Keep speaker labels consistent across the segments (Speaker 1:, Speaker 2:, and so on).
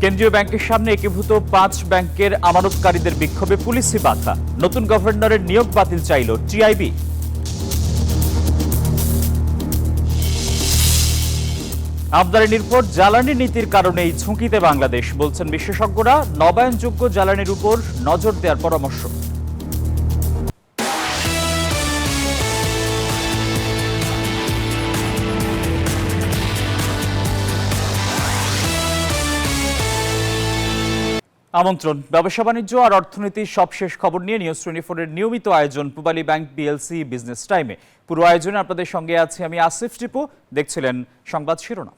Speaker 1: কেন্দ্রীয় ব্যাংকের সামনে একীভূত 5 ব্যাংকের আমানতকারীদের বিক্ষোভে পুলিশি বাধা। নতুন গভর্নরের নিয়োগ বাতিল চাইল টিআইবি। আমদানি নির্ভর জ্বালানি নীতির কারণেই ঝুঁকিতে বাংলাদেশ, বলছেন বিশেষজ্ঞরা। নবায়নযোগ্য জ্বালানির উপর নজর দেওয়ার পরামর্শ। আমন্ত্রণ। ব্যবসা বাণিজ্য আর অর্থনীতির সবশেষ খবর নিয়ে নিউজ 24 এর নিয়মিত আয়োজন পূবালী ব্যাংক বিএলসি বিজনেস টাইমে। পুরো আয়োজনে আপনাদের সঙ্গে আছি আমি আসিফ টিপু। দেখছিলেন সংবাদ শিরোনাম,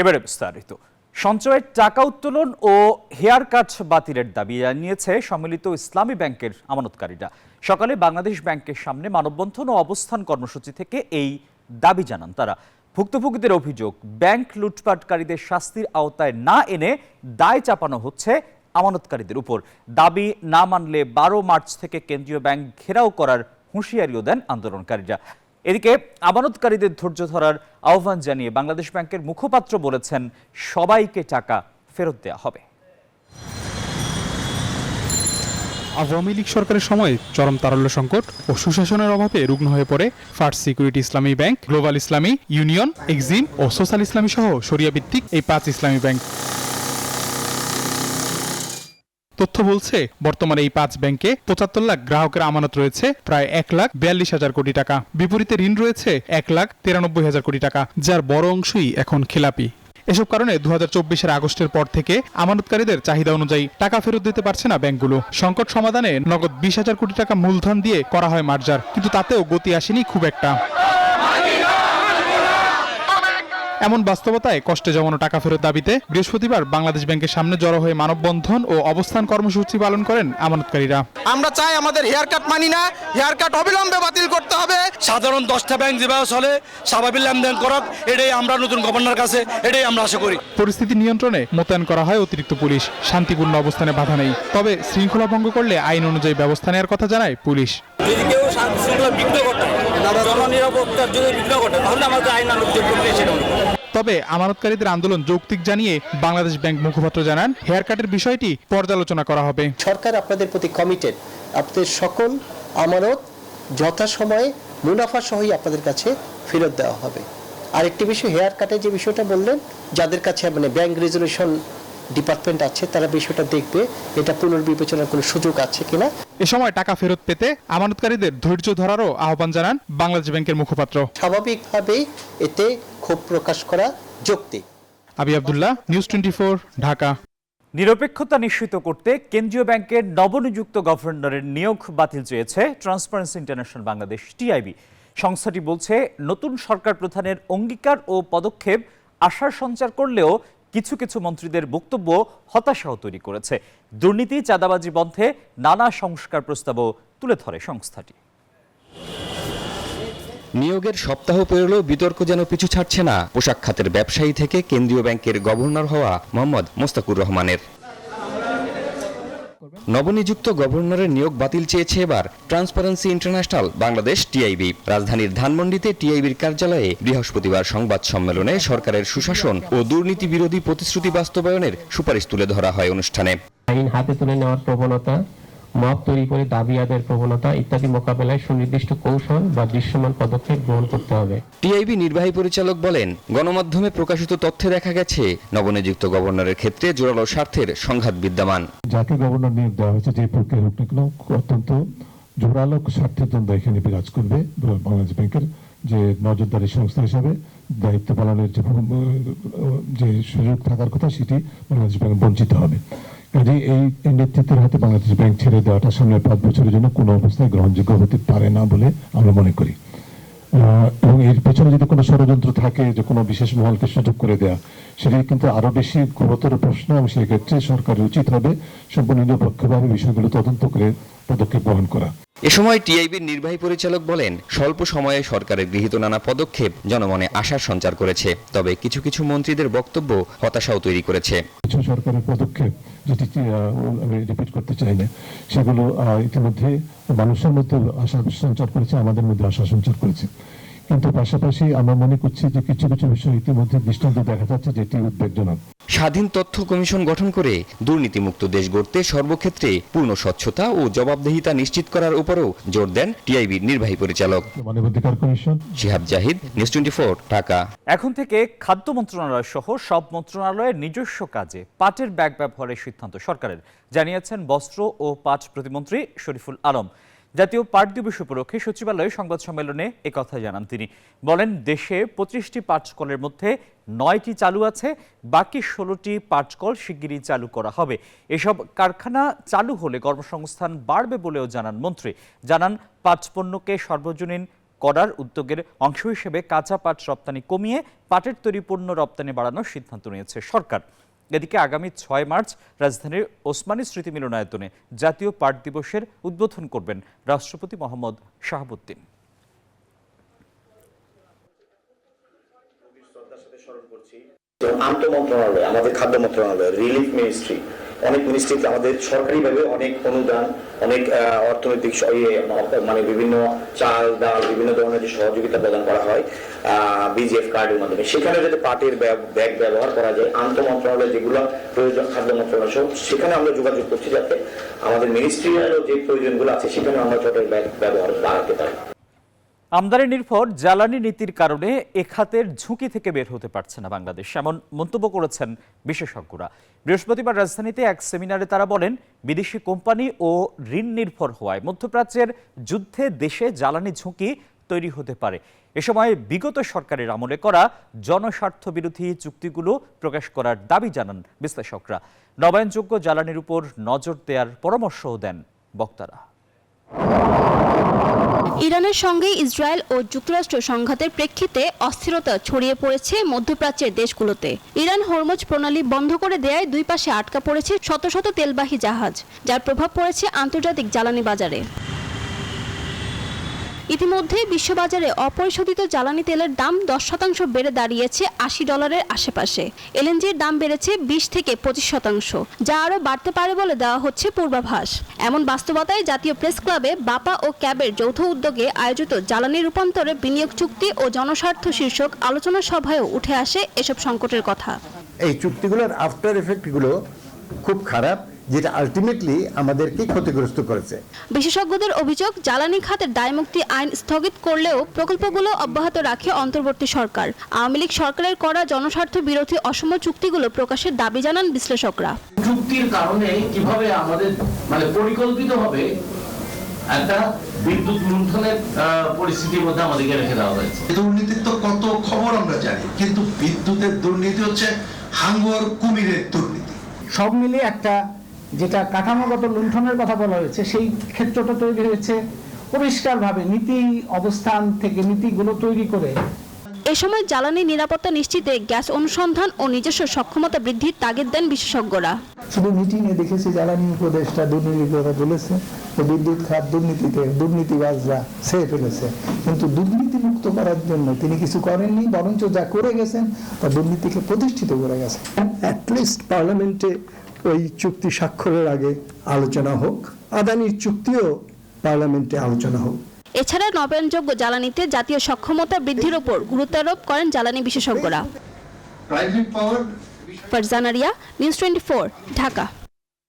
Speaker 1: এবারে বিস্তারিত। সঞ্চয়ের টাকা উত্তোলন ও হেয়ার কাট বাতিলের দাবি জানিয়েছে সম্মিলিত ইসলামী ব্যাংকের আমানতকারীরা। সকালে বাংলাদেশ ব্যাংকের সামনে মানববন্ধন ও অবস্থান কর্মসূচি থেকে এই দাবি জানান তারা। ভুক্তভোগীদের অভিযোগ, ব্যাংক লুটপাটকারীদের শাস্তির আওতায় না এনে দায় চাপানো হচ্ছে আমানতকারীদের উপর। দাবি না মানলে 12 মার্চ থেকে কেন্দ্রীয় ব্যাংক ঘেরাও করার হুঁশিয়ারিও দেন আন্দোলনকারীরা। এদিকে আমানতকারীদের ধৈর্য ধরার আহ্বান জানিয়ে বাংলাদেশ ব্যাংকের মুখপাত্র বলেছেন, সবাইকে টাকা ফেরত দেওয়া হবে।
Speaker 2: আওয়ামী লীগ সরকারের সময় চরম তারল্য সংকট ও সুশাসনের অভাবে রুগ্ন হয়ে পড়ে ফার্স্ট সিকিউরিটি ইসলামী ব্যাংক, গ্লোবাল ইসলামী, ইউনিয়ন, এক্সিম ও সোশ্যাল ইসলামী সহ শরিয়া ভিত্তিক এই 5 ইসলামী ব্যাংক। তথ্য বলছে, বর্তমানে এই 5 ব্যাংকে 75 লাখ গ্রাহকের আমানত রয়েছে প্রায় 1,42,000 কোটি টাকা। বিপরীতে ঋণ রয়েছে 1,93,000 কোটি টাকা, যার বড় অংশই এখন খেলাপি। এসব কারণে 2024 আগস্টের পর থেকে আমানতকারীদের চাহিদা অনুযায়ী টাকা ফেরত দিতে পারছে না ব্যাংকগুলো। সংকট সমাধানে নগদ 20,000 কোটি টাকা মূলধন দিয়ে করা হয় মার্জার, কিন্তু তাতেও গতি আসেনি খুব একটা। এমন বাস্তবতায় কষ্টে জমানো টাকা ফেরত দাবিতে বৃহস্পতিবার বাংলাদেশ ব্যাংকের সামনে জড়ো হয়ে মানববন্ধন ও অবস্থান কর্মসূচি পালন করেন আমানতকারীরা।
Speaker 3: আমরা চাই আমাদের হেয়ার কাট মানি না, হেয়ার কাট অবিলম্বে বাতিল করতে হবে।
Speaker 4: সাধারণ 10টা ব্যাংক যেভাবে চলে স্বাভাবিক লেনদেন করার, এটাই আমরা নতুন গভর্নর কাছে এটাই আমরা আশা করি।
Speaker 2: পরিস্থিতি নিয়ন্ত্রণে মোতায়েন করা হয় অতিরিক্ত পুলিশ। শান্তিপূর্ণ অবস্থানে বাধা নেই, তবে শৃঙ্খলা ভঙ্গ করলে আইন অনুযায়ী ব্যবস্থা নেওয়ার কথা জানায় পুলিশ।
Speaker 4: যদি কেউ শান্তিশৃঙ্খলা বিঘ্ন ঘটায়, জননিরাপত্তার যদি বিঘ্ন ঘটায়, তাহলে আমাদের আইন
Speaker 2: তবে আমানতকারীদের আন্দোলন যৌক্তিক জানিয়ে বাংলাদেশ ব্যাংক মুখপাত্র জানান, হেয়ার কাটের বিষয়টি পর্যালোচনা করা হবে।
Speaker 5: সরকার আপনাদের প্রতি কমিটেড, আপনাদের সকল আমানত যথাসময়ে মুনাফা সহই আপনাদের কাছে ফেরত দেওয়া হবে। আরেকটি বিষয়, হেয়ার কাটের যে বিষয়টা বললেন, যাদের কাছে ব্যাংক রেজুলেশন ডিপার্টমেন্ট আছে তারা বিষয়টা দেখবে, এটা পুনর্বিবেচনার কোনো সুযোগ আছে কিনা।
Speaker 2: এ সময় টাকা ফেরত পেতে আমানতকারীদের ধৈর্য ধরারও আহ্বান জানান বাংলাদেশ ব্যাংকের মুখপাত্র।
Speaker 5: স্বাভাবিকভাবেই এতে ক্ষোভ প্রকাশ করা যৌক্তিক।
Speaker 2: আবি আব্দুল্লাহ, নিউজ 24, ঢাকা।
Speaker 1: নিরপেক্ষতা নিশ্চিত করতে কেন্দ্রীয় ব্যাংকের নবনিযুক্ত গভর্নরের নিয়োগ বাতিল চেয়েছে ট্রান্সপারেন্সি ইন্টারন্যাশনাল বাংলাদেশ টিআইবি। সংস্থাটি বলছে, নতুন সরকার প্রধানের অঙ্গীকার ও পদক্ষেপ আশার সঞ্চার করলেও কিছু কিছু মন্ত্রীদের বক্তব্য হতাশাও তৈরি করেছে। দুর্নীতি, চাঁদাবাজি বন্ধে নানা সংস্কার প্রস্তাবও তুলে ধরে সংস্থাটি।
Speaker 6: নিয়োগের সপ্তাহ পেরোলেও বিতর্ক যেন পিছু ছাড়ছে না পোশাক খাতের ব্যবসায়ী থেকে কেন্দ্রীয় ব্যাংকের গভর্নর হওয়া মোহাম্মদ মোস্তাকুর রহমানের। নবনিযুক্ত গভর্নরের নিয়োগ বাতিল চেয়েছে এবার ট্রান্সপারেন্সি ইন্টারন্যাশনাল বাংলাদেশ টিআইবি। রাজধানীর ধানমন্ডিতে টিআইবির কার্যালয়ে বৃহস্পতিবার সংবাদ সম্মেলনে সরকারের সুশাসন ও দুর্নীতি বিরোধী প্রতিশ্রুতি বাস্তবায়নের সুপারিশ তুলে ধরা হয় অনুষ্ঠানে।
Speaker 7: আইন হাতে তুলে নেওয়ার প্রবণতা, মব তৈরি করে দাবি আদায়ের প্রবণতা ইত্যাদি মোকাবেলায় সুনির্দিষ্ট কৌশল বা দৃশ্যমান পদক্ষেপ গ্রহণ করতে হবে।
Speaker 6: টিআইবি নির্বাহী পরিচালক বলেন, গণমাধ্যমে প্রকাশিত তথ্যে দেখা গেছে নবনিযুক্ত গভর্নরের ক্ষেত্রে জোরালো স্বার্থের সংঘাত বিদ্যমান।
Speaker 8: যাকে গভর্নর নিয়োগ দেওয়া হয়েছে, যে প্রক্রিয়া হোক না কেন, অত্যন্ত জোরালো স্বার্থের দ্বন্দ্ব এখানে বিরাজ করবে। বাংলাদেশ ব্যাংকের যে নজরদারি সংস্থা হিসাবে দায়িত্ব পালনের যে সুযোগ থাকার কথা, সেটি বাংলাদেশ ব্যাংক বঞ্চিত হবে। কাজে এই নেতৃত্বের হাতে বাংলাদেশ ব্যাংক ছেড়ে দেওয়াটা সামনের 5 বছরের জন্য কোনো অবস্থায় গ্রহণযোগ্য হতে পারে না বলে আমরা মনে করি। এবং এর পেছনে যদি কোনো ষড়যন্ত্র থাকে, যে কোনো বিশেষ মহলকে সুযোগ করে দেওয়া, সেটি কিন্তু আরো বেশি গুরুতর প্রশ্ন, এবং সেক্ষেত্রে সরকারের উচিত হবে সম্পূর্ণ নিরপেক্ষভাবে বিষয়গুলো তদন্ত করে পদক্ষেপ গ্রহণ করা।
Speaker 6: এ সময় টিআইবির নির্বাহী পরিচালক বলেন, স্বল্প সময়ে সরকারের গৃহীত নানা পদক্ষেপ জনমনে আশার সঞ্চার করেছে, তবে কিছু কিছু মন্ত্রীদের বক্তব্য হতাশাও তৈরি করেছে।
Speaker 8: কিছু সরকারের পদক্ষেপ, যেটি আমি রিপিট করতে চাই না, সেগুলো ইতিমধ্যে মানুষের মধ্যে আশা সঞ্চার করেছে, আমাদের মধ্যে আশা সঞ্চার করেছে। কিন্তু পাশাপাশি আমরা মনে করছি যে কিছু কিছু বিষয় ইতিমধ্যে দৃষ্টান্ত দেখা যাচ্ছে যেটি উদ্বেগজনক।
Speaker 6: স্বাধীন তথ্য কমিশন গঠন করে দুর্নীতিমুক্ত দেশ গড়তে সর্বক্ষেত্রে পূর্ণ স্বচ্ছতা ও জবাবদিহিতা নিশ্চিত করার উপরও জোর দেন টিআইবির নির্বাহী পরিচালক
Speaker 8: মানবাধিকার কমিশন।
Speaker 6: শিহাব জাহিদ, নিউজ 24, ঢাকা।
Speaker 1: এখন থেকে খাদ্য মন্ত্রণালয় সহ সব মন্ত্রণালয়ের নিজস্ব কাজে পাটের ব্যাগ ব্যবহারের সিদ্ধান্ত সরকারের, জানিয়েছেন বস্ত্র ও পাট প্রতিমন্ত্রী শরীফুল আলম। জাতীয় পাট দিবস উপলক্ষে সচিবালয়ে সংবাদ সম্মেলনে একথা জানান তিনি। বলেন, দেশে 25টি পাটকলের মধ্যে 9টি চালু আছে, বাকি 16টি পাটকল শিগগিরই চালু করা হবে। এসব কারখানা চালু হলে কর্মসংস্থান বাড়বে বলেও জানান মন্ত্রী। জানান, পাট পণ্যকে সর্বজনীন করার উদ্যোগের অংশ হিসেবে কাঁচা পাট রপ্তানি কমিয়ে পাটের তৈরি পণ্য রপ্তানি বাড়ানোর সিদ্ধান্ত নিয়েছে সরকার। এদিকে আগামী 6 মার্চ রাজধানীর ওসমানী স্মৃতি মিলনায়তনে জাতীয় পাট দিবসের উদ্বোধন করবেন রাষ্ট্রপতি মোহাম্মদ শাহাবুদ্দিন।
Speaker 9: আন্তঃ মন্ত্রণালয়, আমাদের খাদ্য মন্ত্রণালয়, রিলিফ মিনিস্ট্রি, অনেক মিনিস্ট্রিতে আমাদের সরকারিভাবে অনেক অনুদান, অনেক অর্থনৈতিক মানে বিভিন্ন চাল ডাল বিভিন্ন ধরনের যে সহযোগিতা প্রদান করা হয় বিজিএফ কার্ডের মাধ্যমে, সেখানে যাতে পাটের ব্যাগ ব্যবহার করা যায়, আন্তঃ মন্ত্রণালয় যেগুলো প্রয়োজন খাদ্য মন্ত্রণালয় সহ সেখানে আমরা যোগাযোগ করছি যাতে আমাদের মিনিস্ট্রিয়ালও যে প্রয়োজনগুলো আছে সেখানে আমরা পাটের ব্যাগ ব্যবহার বাড়াতে পারি।
Speaker 1: আমদানি নির্ভর জ্বালানি নীতির কারণে এ খাতের ঝুঁকি থেকে বের হতে পারছে না বাংলাদেশ, এমন মন্তব্য করেছেন বিশেষজ্ঞরা। বৃহস্পতিবার রাজধানীতে এক সেমিনারে তারা বলেন, বিদেশি কোম্পানি ও ঋণ নির্ভর হওয়ায় মধ্যপ্রাচ্যের যুদ্ধে দেশে জ্বালানি ঝুঁকি তৈরি হতে পারে। এ সময় বিগত সরকারের আমলে করা জনস্বার্থ বিরোধী চুক্তিগুলো প্রকাশ করার দাবি জানান বিশ্লেষকরা। নবায়নযোগ্য জ্বালানির উপর নজর দেওয়ার পরামর্শও দেন বক্তারা।
Speaker 10: ইরানের সঙ্গে ইসরায়েল ও যুক্তরাষ্ট্র সংঘাতের প্রেক্ষিতে অস্থিরতা ছড়িয়ে পড়েছে মধ্যপ্রাচ্যের দেশগুলোতে। ইরান হরমুজ প্রণালী বন্ধ করে দেয়ায় দুই পাশে আটকা পড়েছে শত শত তেলবাহী জাহাজ, যার প্রভাব পড়েছে আন্তর্জাতিক জ্বালানি বাজারে। ইতিমধ্যে বিশ্ববাজারে অপরিশোধিত জ্বালানি তেলের দাম 10% বেড়ে দাঁড়িয়েছে $80 আশেপাশে। এলএনজির দাম বেড়েছে 20 থেকে 25%, যা আরও বাড়তে পারে বলে দেওয়া হচ্ছে পূর্বাভাস। এমন বাস্তবতায় জাতীয় প্রেস ক্লাবে বাপা ও ক্যাবের যৌথ উদ্যোগে আয়োজিত জ্বালানি রূপান্তরে বিনিয়োগ চুক্তি ও জনস্বার্থ শীর্ষক আলোচনা সভায়ও উঠে আসে এসব সংকটের কথা।
Speaker 11: এই চুক্তিগুলোর আফটার এফেক্টগুলো খুব খারাপ, যেটা আলটিমেটলি আমাদেরকে ক্ষতিগ্রস্ত করেছে।
Speaker 10: বিশেষজ্ঞদের অভিযোগ, জ্বালানি খাতের দায়মুক্তি আইন স্থগিত করলেও প্রকল্পগুলো অব্যাহত রাখে অন্তর্বর্তী সরকার। আওয়ামী লীগ সরকারের করা জনস্বার্থ বিরোধী অসম চুক্তিগুলো প্রকাশের দাবি জানান বিশ্লেষকরা।
Speaker 12: চুক্তির কারণে কিভাবে আমাদের পরিকল্পিতভাবে একটা বিদ্যুৎ লুণ্ঠনের পরিস্থিতির মধ্যে আমাদেরকে রেখে দেওয়া হয়েছে।
Speaker 13: দুর্নীতির তো কত খবর আমরা জানি, কিন্তু বিদ্যুতের দুর্নীতি হচ্ছে হাঙ্গর কুমিরের দুর্নীতি।
Speaker 14: সব মিলিয়ে একটা যেটা কাঠামোগত লুণ্ঠনের কথা বলা হয়েছে, সেই ক্ষেত্রটা তৈরি হয়েছে পরিষ্কারভাবে নীতি অবস্থান থেকে নীতিগুলো তৈরি করে।
Speaker 10: এ সময় জ্বালানি নিরাপত্তা নিশ্চিতে গ্যাস অনুসন্ধান ও নিজস্ব সক্ষমতা বৃদ্ধির তাগিদ দেন বিশেষজ্ঞরা।
Speaker 14: শুধু মিটিংয়ে দেখেছি জ্বালানি উপদেষ্টা দুর্নীতির কথা বলেছে, বিদ্যুৎ খাত দুর্নীতিতে দুর্নীতিবাজরা ছেয়ে ফেলেছে, কিন্তু দুর্নীতি মুক্ত করার জন্য তিনি কিছু করেননি, বরঞ্চ যা করে গেছেন তা দুর্নীতিকে প্রতিষ্ঠিত করে গেছেন।
Speaker 11: অ্যাটলিস্ট পার্লামেন্টে ওই চুক্তি স্বাক্ষরের আগে আলোচনা হোক, আদানির চুক্তিও পার্লামেন্টে আলোচনা হোক।
Speaker 10: এছাড়া নবায়নযোগ্য জ্বালানিতে জাতীয় সক্ষমতা বৃদ্ধির উপর গুরুত্ব আরোপ করেন জ্বালানি বিশেষজ্ঞরা। ফারজানা রিয়া, নিউজ 24, ঢাকা।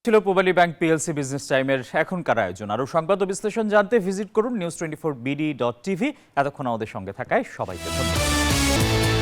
Speaker 1: ছিল পূবালী ব্যাংক পিএলসি বিজনেস টাইমের এখনকার আয়োজন। আরও সংবাদ ও বিশ্লেষণ জানতে ভিজিট করুন news24bd.tv। এতক্ষণ আমাদের সঙ্গে থাকায় সবাইকে ধন্যবাদ।